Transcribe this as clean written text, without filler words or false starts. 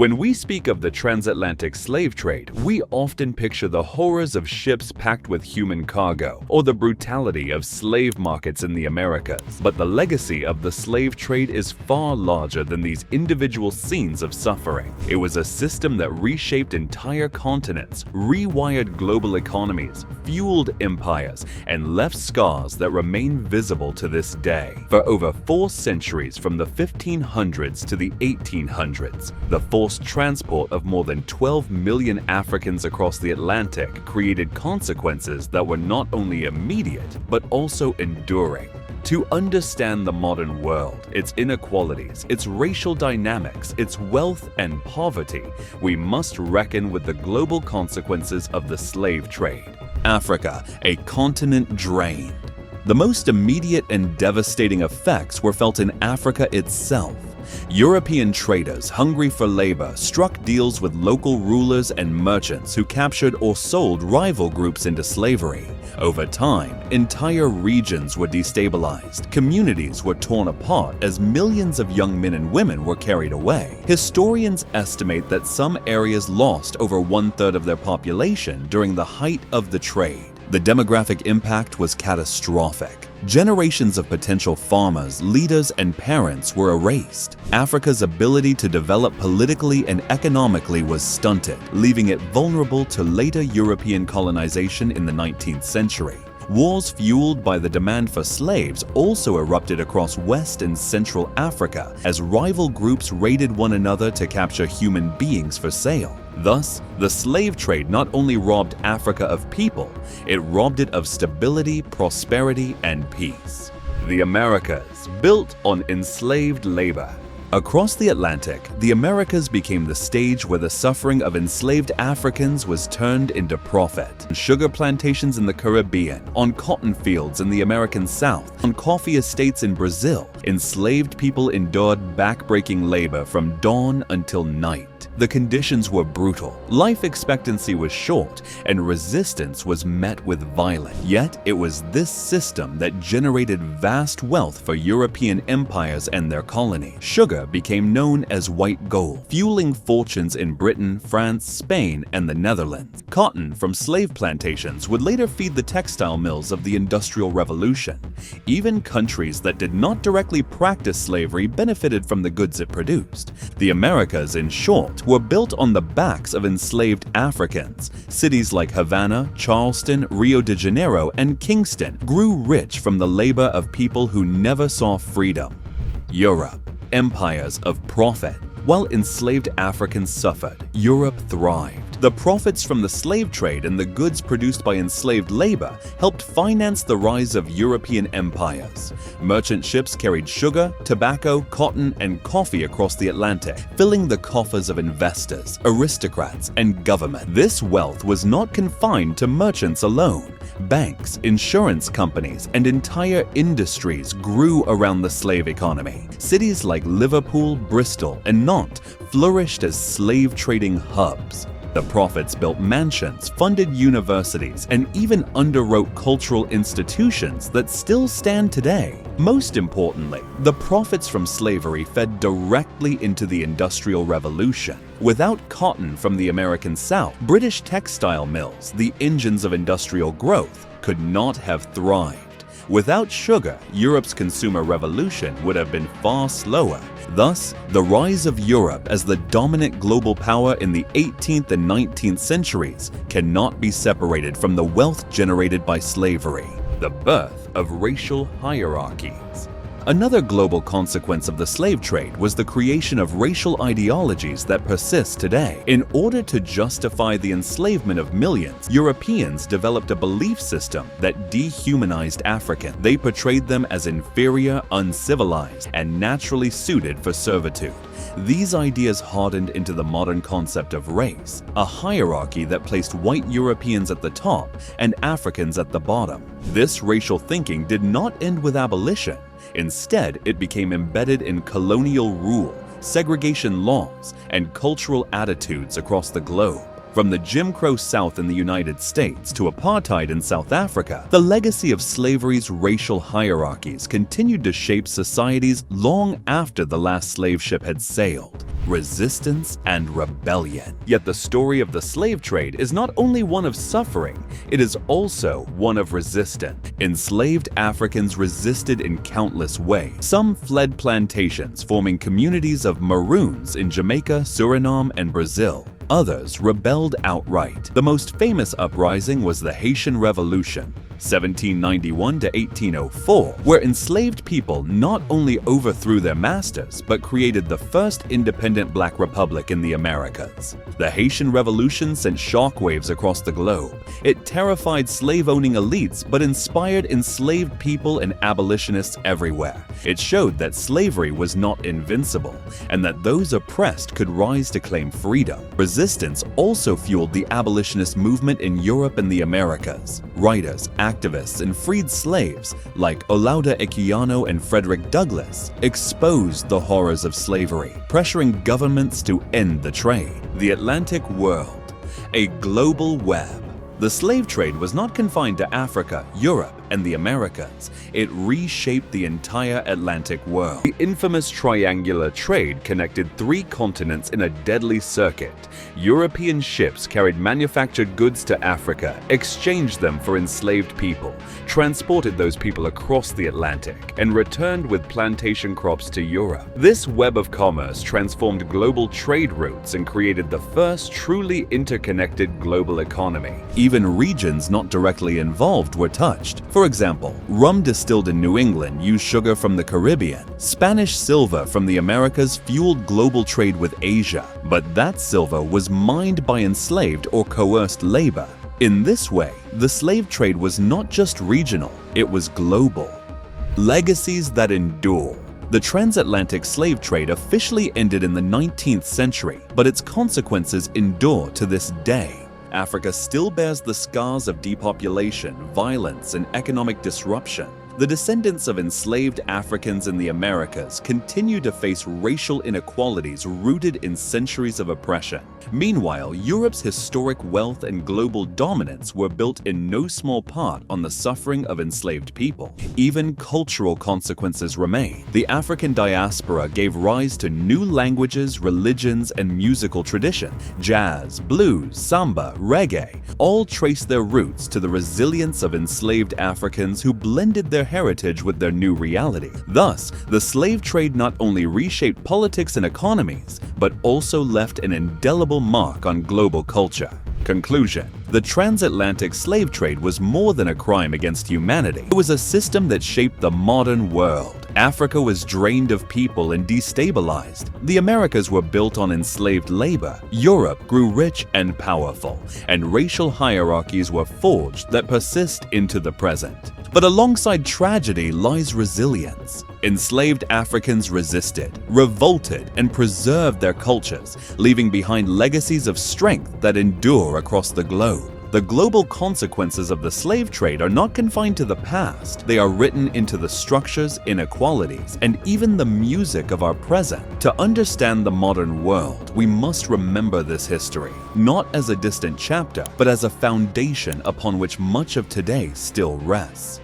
When we speak of the transatlantic slave trade, we often picture the horrors of ships packed with human cargo or the brutality of slave markets in the Americas. But the legacy of the slave trade is far larger than these individual scenes of suffering. It was a system that reshaped entire continents, rewired global economies, fueled empires, and left scars that remain visible to this day. For over 4 centuries, from the 1500s to the 1800s, the forced transport of more than 12 million Africans across the Atlantic created consequences that were not only immediate, but also enduring. To understand the modern world, its inequalities, its racial dynamics, its wealth and poverty, we must reckon with the global consequences of the slave trade. Africa, a continent drained. The most immediate and devastating effects were felt in Africa itself. European traders, hungry for labor, struck deals with local rulers and merchants who captured or sold rival groups into slavery. Over time, entire regions were destabilized, communities were torn apart as millions of young men and women were carried away. Historians estimate that some areas lost over 1/3 of their population during the height of the trade. The demographic impact was catastrophic. Generations of potential farmers, leaders, and parents were erased. Africa's ability to develop politically and economically was stunted, leaving it vulnerable to later European colonization in the 19th century. Wars fueled by the demand for slaves also erupted across West and Central Africa as rival groups raided one another to capture human beings for sale. Thus, the slave trade not only robbed Africa of people, it robbed it of stability, prosperity, and peace. The Americas, built on enslaved labor. Across the Atlantic, the Americas became the stage where the suffering of enslaved Africans was turned into profit. On sugar plantations in the Caribbean, on cotton fields in the American South, on coffee estates in Brazil, enslaved people endured backbreaking labor from dawn until night. The conditions were brutal, life expectancy was short, and resistance was met with violence. Yet it was this system that generated vast wealth for European empires and their colonies. Sugar became known as white gold, fueling fortunes in Britain, France, Spain, and the Netherlands. Cotton from slave plantations would later feed the textile mills of the Industrial Revolution. Even countries that did not directly practice slavery benefited from the goods it produced. The Americas, in short, were built on the backs of enslaved Africans. Cities like Havana, Charleston, Rio de Janeiro, and Kingston grew rich from the labor of people who never saw freedom. Europe, empires of profit. While enslaved Africans suffered, Europe thrived. The profits from the slave trade and the goods produced by enslaved labor helped finance the rise of European empires. Merchant ships carried sugar, tobacco, cotton, and coffee across the Atlantic, filling the coffers of investors, aristocrats, and government. This wealth was not confined to merchants alone. Banks, insurance companies, and entire industries grew around the slave economy. Cities like Liverpool, Bristol, and Nantes flourished as slave trading hubs. The profits built mansions, funded universities, and even underwrote cultural institutions that still stand today. Most importantly, the profits from slavery fed directly into the Industrial Revolution. Without cotton from the American South, British textile mills, the engines of industrial growth, could not have thrived. Without sugar, Europe's consumer revolution would have been far slower. Thus, the rise of Europe as the dominant global power in the 18th and 19th centuries cannot be separated from the wealth generated by slavery, the birth of racial hierarchies. Another global consequence of the slave trade was the creation of racial ideologies that persist today. In order to justify the enslavement of millions, Europeans developed a belief system that dehumanized Africans. They portrayed them as inferior, uncivilized, and naturally suited for servitude. These ideas hardened into the modern concept of race, a hierarchy that placed white Europeans at the top and Africans at the bottom. This racial thinking did not end with abolition. Instead, it became embedded in colonial rule, segregation laws, and cultural attitudes across the globe. From the Jim Crow South in the United States to apartheid in South Africa, the legacy of slavery's racial hierarchies continued to shape societies long after the last slave ship had sailed. Resistance and rebellion. Yet the story of the slave trade is not only one of suffering, it is also one of resistance. Enslaved Africans resisted in countless ways. Some fled plantations, forming communities of Maroons in Jamaica, Suriname, and Brazil. Others rebelled outright. The most famous uprising was the Haitian Revolution, 1791 to 1804, where enslaved people not only overthrew their masters, but created the first independent black republic in the Americas. The Haitian Revolution sent shockwaves across the globe. It terrified slave-owning elites, but inspired enslaved people and abolitionists everywhere. It showed that slavery was not invincible, and that those oppressed could rise to claim freedom. Resistance also fueled the abolitionist movement in Europe and the Americas. Writers, activists, and freed slaves like Olaudah Equiano and Frederick Douglass exposed the horrors of slavery, pressuring governments to end the trade. The Atlantic world, a global web. The slave trade was not confined to Africa, Europe, and the Americas. It reshaped the entire Atlantic world. The infamous triangular trade connected 3 continents in a deadly circuit. European ships carried manufactured goods to Africa, exchanged them for enslaved people, transported those people across the Atlantic, and returned with plantation crops to Europe. This web of commerce transformed global trade routes and created the first truly interconnected global economy. Even regions not directly involved were touched. For example, rum distilled in New England used sugar from the Caribbean. Spanish silver from the Americas fueled global trade with Asia, but that silver was mined by enslaved or coerced labor. In this way, the slave trade was not just regional, it was global. Legacies that endure. The transatlantic slave trade officially ended in the 19th century, but its consequences endure to this day. Africa still bears the scars of depopulation, violence, and economic disruption. The descendants of enslaved Africans in the Americas continue to face racial inequalities rooted in centuries of oppression. Meanwhile, Europe's historic wealth and global dominance were built in no small part on the suffering of enslaved people. Even cultural consequences remain. The African diaspora gave rise to new languages, religions, and musical traditions. Jazz, blues, samba, reggae all trace their roots to the resilience of enslaved Africans who blended their heritage with their new reality. Thus, the slave trade not only reshaped politics and economies, but also left an indelible mark on global culture. Conclusion: the transatlantic slave trade was more than a crime against humanity. It was a system that shaped the modern world. Africa was drained of people and destabilized. The Americas were built on enslaved labor. Europe grew rich and powerful, and racial hierarchies were forged that persist into the present. But alongside tragedy lies resilience. Enslaved Africans resisted, revolted, and preserved their cultures, leaving behind legacies of strength that endure across the globe. The global consequences of the slave trade are not confined to the past. They are written into the structures, inequalities, and even the music of our present. To understand the modern world, we must remember this history, not as a distant chapter, but as a foundation upon which much of today still rests.